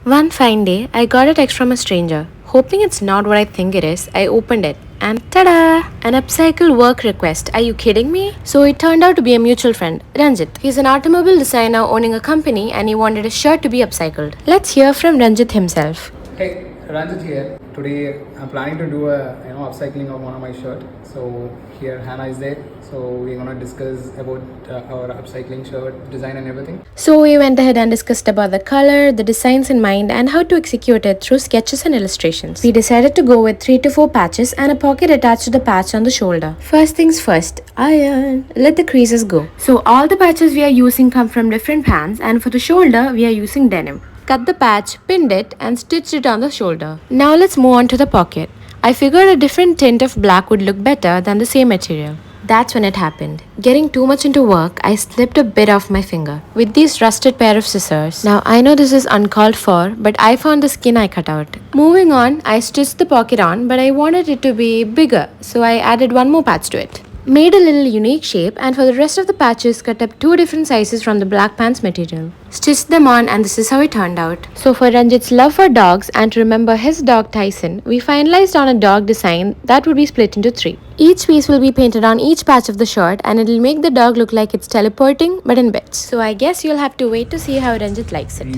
One fine day, I got a text from a stranger. Hoping it's not what I think it is, I opened it. And ta-da! An upcycle work request. Are you kidding me? So it turned out to be a mutual friend, Ranjit. He's an automobile designer owning a company and he wanted a shirt to be upcycled. Let's hear from Ranjit himself. Hey, Ranjit here. Today I'm planning to do a upcycling of one of my shirt. So here Hannah is there. So we're gonna discuss about our upcycling shirt design and everything. So we went ahead and discussed about the color, the designs in mind, and how to execute it through sketches and illustrations. We decided to go with 3 to 4 patches and a pocket attached to the patch on the shoulder. First things first, iron. Let the creases go. So all the patches we are using come from different pants, and for the shoulder we are using denim. Cut the patch, pinned it, and stitched it on the shoulder. Now let's move on to the pocket. I figured a different tint of black would look better than the same material. That's when it happened. Getting too much into work, I slipped a bit off my finger with these rusted pair of scissors. Now I know this is uncalled for, but I found the skin I cut out. Moving on, I stitched the pocket on, but I wanted it to be bigger, so I added one more patch to it. Made a little unique shape, and for the rest of the patches cut up 2 different sizes from the black pants material. Stitched them on, and this is how it turned out. So for Ranjit's love for dogs and to remember his dog Tyson, we finalized on a dog design that would be split into 3. Each piece will be painted on each patch of the shirt and it'll make the dog look like it's teleporting but in bits. So I guess you'll have to wait to see how Ranjit likes it.